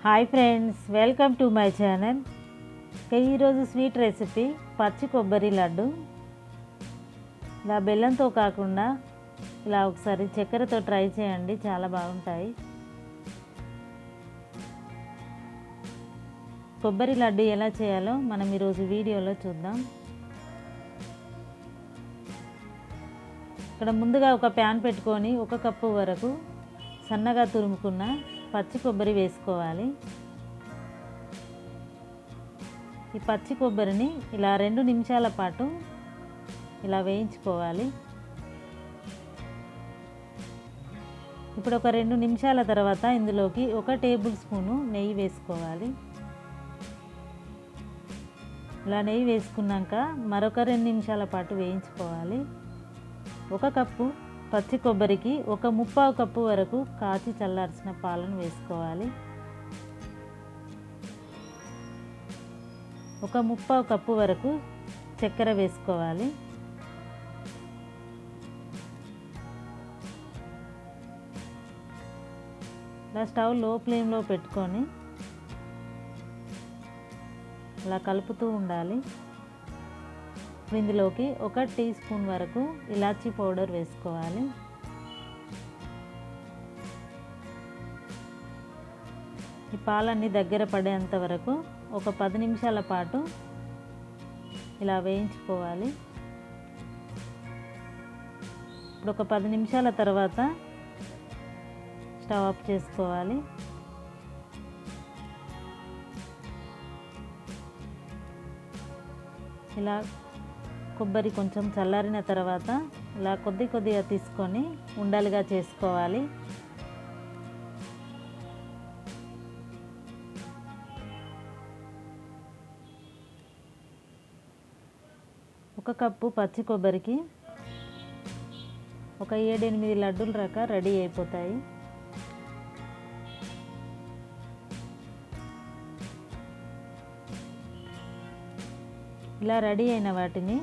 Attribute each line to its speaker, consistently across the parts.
Speaker 1: Hi friends, welcome to my channel. ఈరోజు sweet recipe పచ్చి కొబ్బరి లడ్డు. ఇలా బెల్లంతో కాకుండా ఇలా ఒకసారి చక్కెరతో ట్రై చేయండి, చాలా బాగుంటాయి. కొబ్బరి లడ్డు ఎలా చేయాలో మనం ఈరోజు వీడియోలో చూద్దాం. ఇక్కడ ముందుగా ఒక ప్యాన్ పెట్టుకొని 1 కప్పు వరకు సన్నగా తురుముకున్న పచ్చి కొబ్బరి వేసుకోవాలి. ఈ పచ్చి కొబ్బరిని ఇలా 2 నిమిషాల పాటు ఇలా వేయించుకోవాలి. ఇప్పుడు ఒక 2 నిమిషాల తర్వాత ఇందులోకి 1 టేబుల్ స్పూను నెయ్యి వేసుకోవాలి. ఇలా నెయ్యి వేసుకున్నాక మరొక 2 నిమిషాల పాటు వేయించుకోవాలి. 1 కప్పు పచ్చి కొబ్బరికి 1/3 కప్పు వరకు కాచి చల్లార్చిన పాలను వేసుకోవాలి. 1/3 కప్పు వరకు చక్కెర వేసుకోవాలి. ఇలా స్టవ్ లో ఫ్లేమ్లో పెట్టుకొని ఇలా కలుపుతూ ఉండాలి. ఇందులోకి 1 టీ స్పూన్ వరకు ఇలాచీ పౌడర్ వేసుకోవాలి. ఈ పాలన్నీ దగ్గర పడేంత వరకు ఒక 10 నిమిషాల పాటు ఇలా వేయించుకోవాలి. ఇప్పుడు ఒక 10 నిమిషాల తర్వాత స్టవ్ ఆఫ్ చేసుకోవాలి. ఇలా కొబ్బరి కొంచెం చల్లారిన తర్వాత ఇలా కొద్దిగా తీసుకొని ఉండలుగా చేసుకోవాలి. ఒక కప్పు పచ్చి కొబ్బరికి ఒక 7-8 లడ్డూల రక రెడీ అయిపోతాయి. ఇలా రెడీ అయిన వాటిని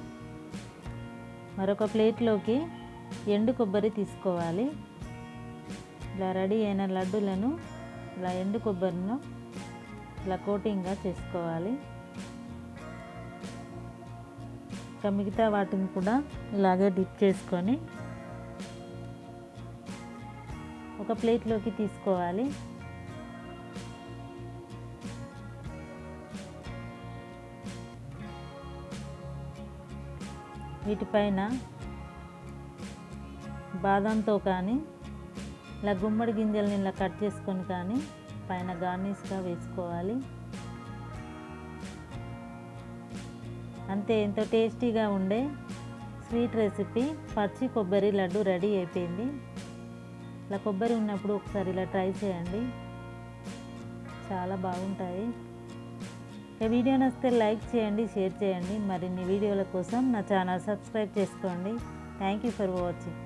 Speaker 1: మరొక ప్లేట్లోకి ఎండు కొబ్బరి తీసుకోవాలి. ఇలా రెడీ అయిన లడ్డూలను ఇలా ఎండు కొబ్బరిను ఇలా కోటింగ్గా చేసుకోవాలి. ఇంకా మిగతా వాటిని కూడా ఇలాగే డిప్ చేసుకొని ఒక ప్లేట్లోకి తీసుకోవాలి. వీటిపైన బాదంతో కానీ ఇలా గుమ్మడి గింజల్ని ఇలా కట్ చేసుకొని కానీ పైన గార్నిష్గా వేసుకోవాలి. అంతే, ఎంతో టేస్టీగా ఉండే స్వీట్ రెసిపీ పచ్చి కొబ్బరి లడ్డు రెడీ అయిపోయింది. ఇలా కొబ్బరి ఉన్నప్పుడు ఒకసారి ఇలా ట్రై చేయండి, చాలా బాగుంటాయి. ఈ వీడియో నచ్చితే లైక్ చేయండి, షేర్ చేయండి. మరిన్ని వీడియోల కోసం నా ఛానల్ సబ్స్క్రైబ్ చేసుకోండి. Thank you for watching.